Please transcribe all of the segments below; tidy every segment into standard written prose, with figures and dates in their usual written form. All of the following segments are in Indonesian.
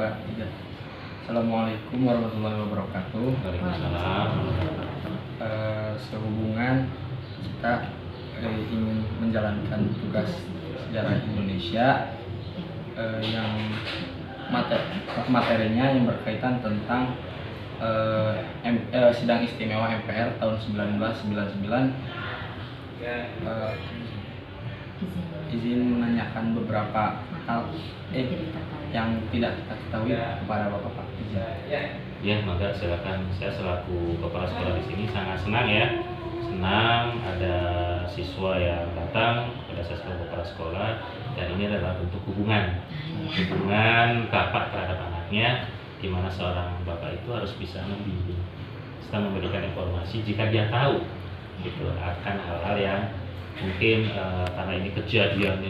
2, 3. Assalamualaikum warahmatullahi wabarakatuh. Waalaikumsalam. Sehubungan kita ingin menjalankan tugas sejarah Indonesia yang materinya yang berkaitan tentang sidang istimewa MPR tahun 1999. Izin menanyakan beberapa hal yang tidak kita ketahui kepada Bapak izin. Ya, maka silakan. Saya selaku kepala sekolah di sini sangat senang ya. Senang ada siswa yang datang pada saya sebagai kepala sekolah, dan ini adalah bentuk hubungan bapak terhadap anaknya, di mana seorang bapak itu harus bisa membimbing, bisa memberikan informasi jika dia tahu gitu akan hal-hal yang mungkin karena ini kejadian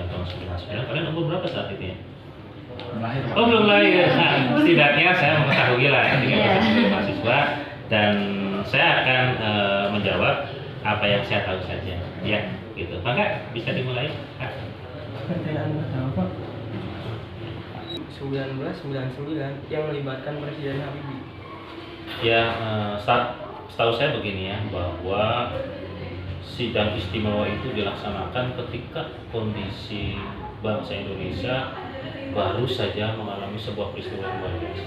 tahun 99. Kalian umur berapa saat itu ya? Lahir. Oh, belum lahir. Nah, setidaknya saya mengetahui lah ketika saya mahasiswa, dan saya akan menjawab apa yang saya tahu saja. Ya, gitu. Maka bisa dimulai. Pertanyaan apa? 1999 yang melibatkan Presiden Habibie. Ya, setahu saya begini ya, bahwa sidang istimewa itu dilaksanakan ketika kondisi bangsa Indonesia baru saja mengalami sebuah peristiwa yang luar biasa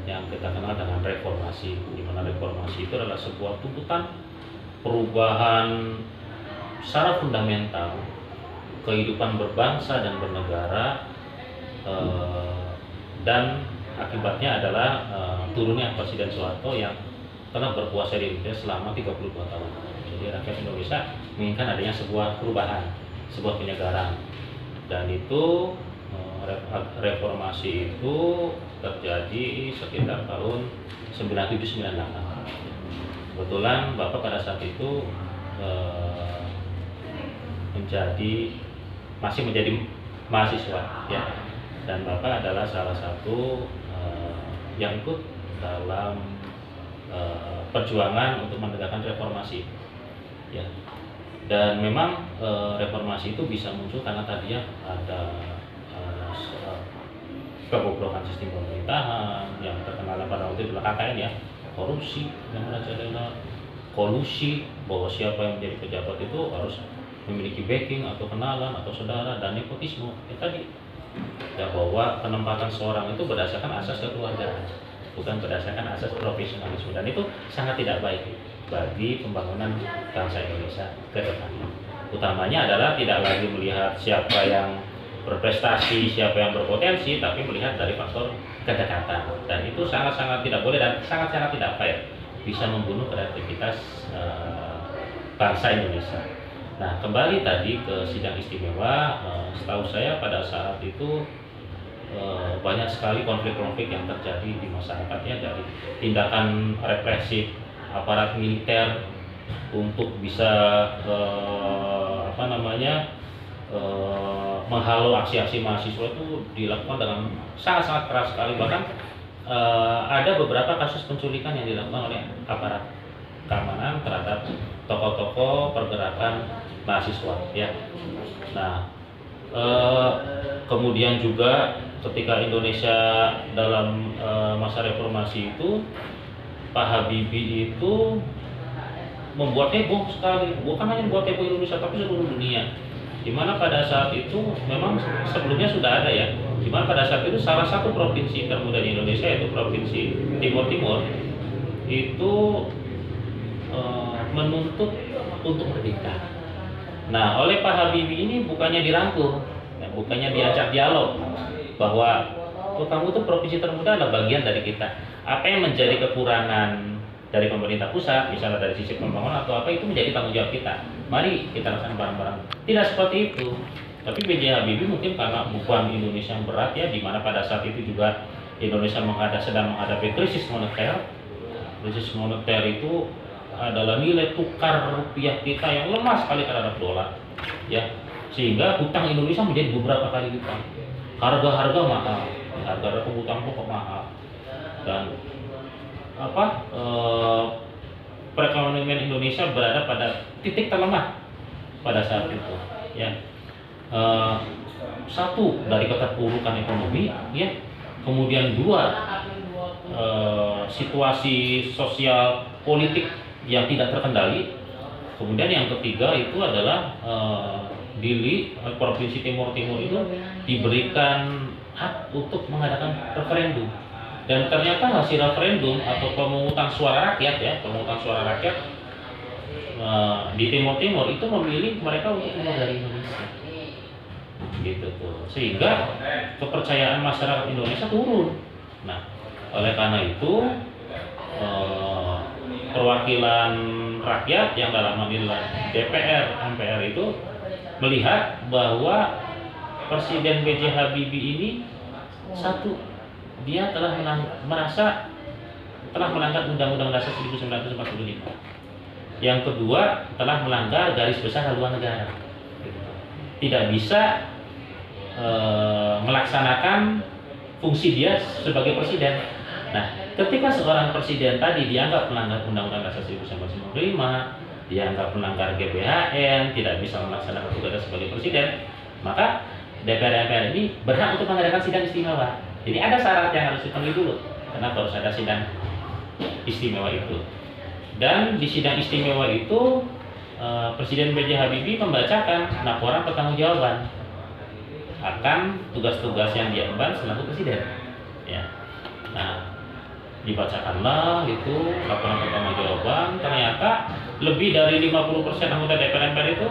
yang kita kenal dengan reformasi, di mana reformasi itu adalah sebuah tuntutan perubahan secara fundamental kehidupan berbangsa dan bernegara, dan akibatnya adalah turunnya Presiden Soeharto yang telah berkuasa di Indonesia selama 32 tahun. Jadi rakyat Indonesia menginginkan adanya sebuah perubahan, sebuah penyegaran, dan itu reformasi itu terjadi sekitar tahun 97-98. Kebetulan Bapak pada saat itu masih menjadi mahasiswa ya, dan Bapak adalah salah satu yang ikut dalam perjuangan untuk menegakkan reformasi ya. Dan memang reformasi itu bisa muncul karena tadinya ada kebobrokan sistem pemerintahan yang terkenal pada waktu itu adalah KKN ya, korupsi yang merajalela, kolusi, bahwa siapa yang menjadi pejabat itu harus memiliki backing atau kenalan atau saudara, dan nepotisme tadi ya, bahwa penempatan seorang itu berdasarkan asas kekeluargaan, bukan berdasarkan asas profesionalisme, dan itu sangat tidak baik bagi pembangunan bangsa Indonesia ke depan. Utamanya adalah tidak lagi melihat siapa yang berprestasi, siapa yang berpotensi, tapi melihat dari faktor kedekatan, dan itu sangat-sangat tidak boleh dan sangat-sangat tidak fair, bisa membunuh kreativitas bangsa Indonesia. Nah, kembali tadi ke sidang istimewa, setahu saya pada saat itu banyak sekali konflik-konflik yang terjadi di masyarakatnya, dari tindakan represif aparat militer untuk bisa menghalau aksi-aksi mahasiswa itu dilakukan dengan sangat-sangat keras sekali. Bahkan ada beberapa kasus penculikan yang dilakukan oleh aparat keamanan terhadap tokoh-tokoh pergerakan mahasiswa ya. Nah, kemudian juga ketika Indonesia dalam masa reformasi itu, Pak Habibie itu membuat heboh sekali, bukan hanya membuat heboh Indonesia tapi seluruh dunia. Di mana pada saat itu memang sebelumnya sudah ada ya, di mana pada saat itu salah satu provinsi termuda di Indonesia, yaitu provinsi Timur Timur, itu menuntut untuk merdeka. Nah, oleh Pak Habibie ini bukannya dirangkul, bukannya diajak dialog bahwa kamu itu provinsi termuda adalah bagian dari kita. Apa yang menjadi kekurangan dari pemerintah pusat, misalnya dari sisi pembangunan atau apa, itu menjadi tanggung jawab kita. Mari kita laksanakan bareng-bareng. Tidak seperti itu. Tapi B.J. Habibie mungkin karena beban Indonesia yang berat ya, di mana pada saat itu juga Indonesia sedang menghadapi krisis moneter. Krisis moneter itu adalah nilai tukar rupiah kita yang lemah sekali terhadap dolar, ya, sehingga hutang Indonesia menjadi beberapa kali lipat. Harga-harga mahal, harga kebutuhan pokok mahal, dan perekonomian Indonesia berada pada titik terlemah pada saat itu ya. Satu dari keterpurukan ekonomi ya, kemudian dua, situasi sosial politik yang tidak terkendali, kemudian yang ketiga itu adalah Dili, Provinsi Timur Timur itu diberikan hak untuk mengadakan referendum, dan ternyata hasil referendum atau pemungutan suara rakyat di Timur Timur itu memilih mereka untuk keluar dari Indonesia, gitu tuh, sehingga kepercayaan masyarakat Indonesia turun. Nah, oleh karena itu perwakilan rakyat yang dalam hal ini DPR, MPR itu melihat bahwa Presiden B.J. Habibie ini satu, dia telah melanggar Undang-Undang Dasar 1945. Yang kedua, telah melanggar garis besar haluan negara. Tidak bisa melaksanakan fungsi dia sebagai presiden. Nah, ketika seorang presiden tadi dianggap melanggar Undang-Undang Dasar 1945, dianggap melanggar GBHN, tidak bisa melaksanakan tugasnya sebagai presiden, maka DPR-MPR ini berhak untuk mengadakan sidang istimewa. Jadi ada syarat yang harus dipenuhi dulu. Kenapa harus ada sidang istimewa itu? Dan di sidang istimewa itu Presiden B.J. Habibie membacakan laporan pertanggungjawaban akan tugas-tugas yang diemban selaku presiden. Ya. Nah, dibacakanlah itu laporan pertanggungjawaban. Ternyata lebih dari 50% anggota DPR MPR itu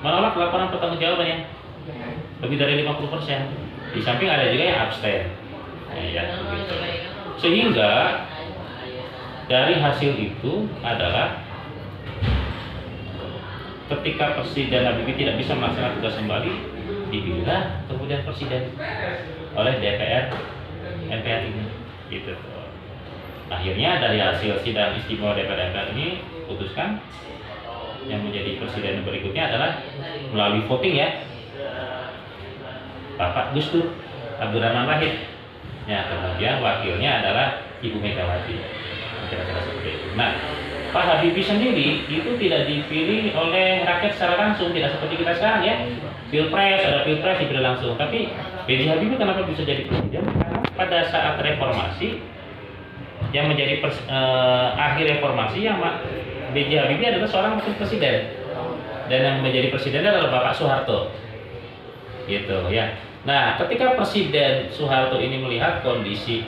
menolak laporan pertanggungjawabannya. Lebih dari 50%. Di samping ada juga yang abstain. Ya, begitu. Sehingga dari hasil itu adalah ketika Presiden Habibie tidak bisa melaksanakan tugas kembali, dipilihlah kemudian presiden oleh DPR MPR ini, gitu. Akhirnya dari hasil sidang istimewa DPR MPR ini putuskan yang menjadi presiden berikutnya adalah melalui voting, ya, Bapak Gus Dur Abdurrahman Wahid. Ya, kemudian wakilnya adalah Ibu Megawati. Kira-kira seperti itu. Nah, Pak Habibie sendiri itu tidak dipilih oleh rakyat secara langsung, tidak seperti kita sekarang, ya. Ada pilpres dipilih langsung. Tapi B.J. Habibie kenapa bisa jadi presiden? Karena pada saat reformasi yang menjadi akhir reformasi, yang B.J. Habibie adalah seorang wakil presiden, dan yang menjadi presiden adalah Bapak Soeharto, gitu, ya. Nah, ketika Presiden Soeharto ini melihat kondisi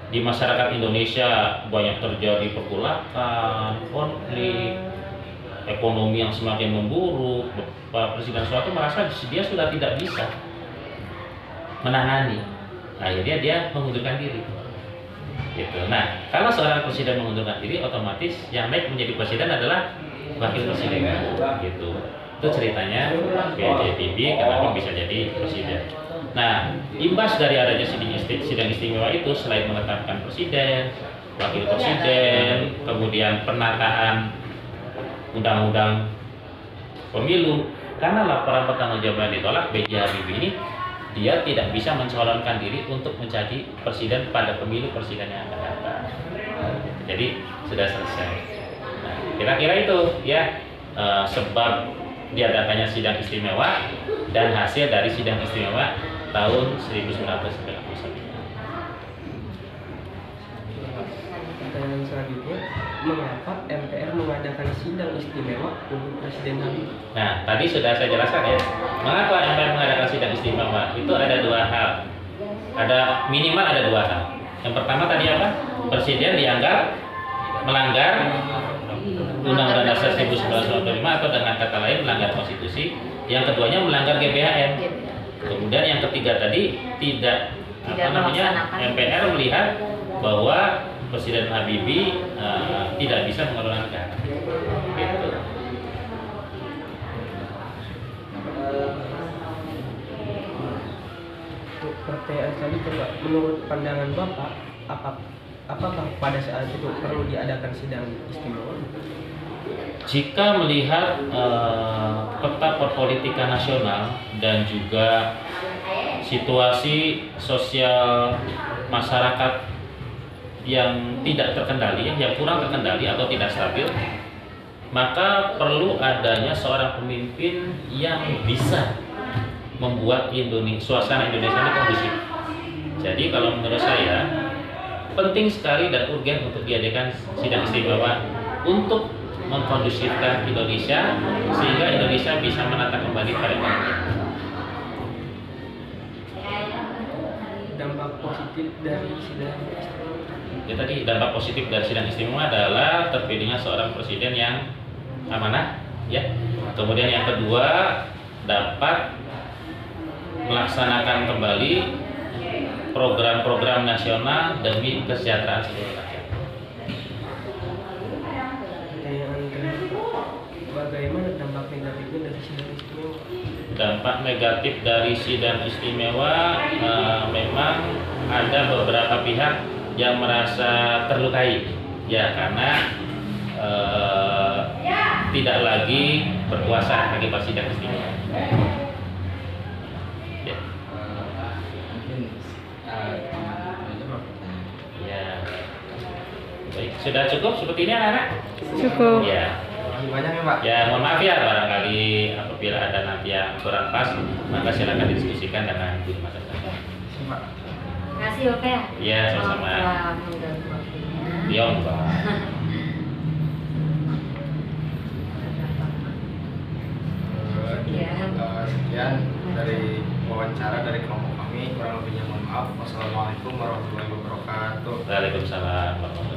di masyarakat Indonesia banyak terjadi pergolakan, konflik, ekonomi yang semakin memburuk, Pak Presiden Soeharto merasa dia sudah tidak bisa menangani. Akhirnya dia mengundurkan diri. Gitu. Nah, kalau seorang presiden mengundurkan diri, otomatis yang naik menjadi presiden adalah wakil presiden. Gitu. Itu ceritanya B.J. Habibie kenapa bisa jadi presiden. Nah, imbas dari adanya sidang istimewa itu, selain menetapkan presiden, wakil presiden, kemudian penataan undang-undang pemilu, karena laporan pertanggungjawaban ditolak, B.J. Habibie ini dia tidak bisa mencalonkan diri untuk menjadi presiden pada pemilu presiden yang akan datang. Jadi sudah selesai. Nah, kira-kira itu, ya, sebab diadakannya sidang istimewa dan hasil dari sidang istimewa tahun 1999. Pertanyaan selanjutnya, mengapa MPR mengadakan sidang istimewa untuk Presiden Habibie? Nah, tadi sudah saya jelaskan, ya, mengapa MPR mengadakan sidang istimewa. Itu ada dua hal. Minimal ada dua hal. Yang pertama tadi apa? Presiden dianggap melanggar Undang-Undang Dasar 1945 atau dengan kata lain melanggar konstitusi. Yang keduanya melanggar GBHN. Kemudian yang ketiga tadi tidak MPR melihat bahwa Presiden Habibie tidak bisa mengelola negara. Gitu. Pertanyaan selanjutnya, Pak, menurut pandangan Bapak, apakah pada saat itu perlu diadakan sidang istimewa? Jika melihat peta perpolitikan nasional dan juga situasi sosial masyarakat yang tidak terkendali, yang kurang terkendali atau tidak stabil, maka perlu adanya seorang pemimpin yang bisa membuat suasana Indonesia ini kondusif. Jadi kalau menurut saya penting sekali dan urgen untuk diadakan sidang istimewa untuk mengkondusifkan Indonesia sehingga Indonesia bisa menata kembali perekonomian. Dampak positif dari sidang istimewa. Ya tadi dampak positif dari sidang istimewa adalah terpilihnya seorang presiden yang amanah, ya. Kemudian yang kedua dapat melaksanakan kembali program-program nasional demi kesejahteraan seluruh rakyat. Pertanyaan kedua, bagaimana dampak negatifnya dari sidang istimewa? Dampak negatif dari sidang istimewa memang ada beberapa pihak yang merasa terlukai, ya karena tidak lagi berkuasa akibat sidang istimewa. Ya. Mungkin itu Pak. Ya. Baik, sudah cukup seperti ini anak-anak? Cukup. Ya. Terima kasih banyak ya Pak. Ya, mohon maaf ya barangkali apabila ada nanti yang kurang pas, maka silakan didiskusikan dengan guru mata pelajaran. Terima kasih, Pak. Kasih oke ya. Iya, sama-sama. Mengganggu waktunya. Iya, Mbak. Sekian dari wawancara dari kelompok kami, kurang lebihnya mohon maaf. Wassalamualaikum warahmatullahi wabarakatuh. Waalaikumsalam warahmatullahi wabarakatuh.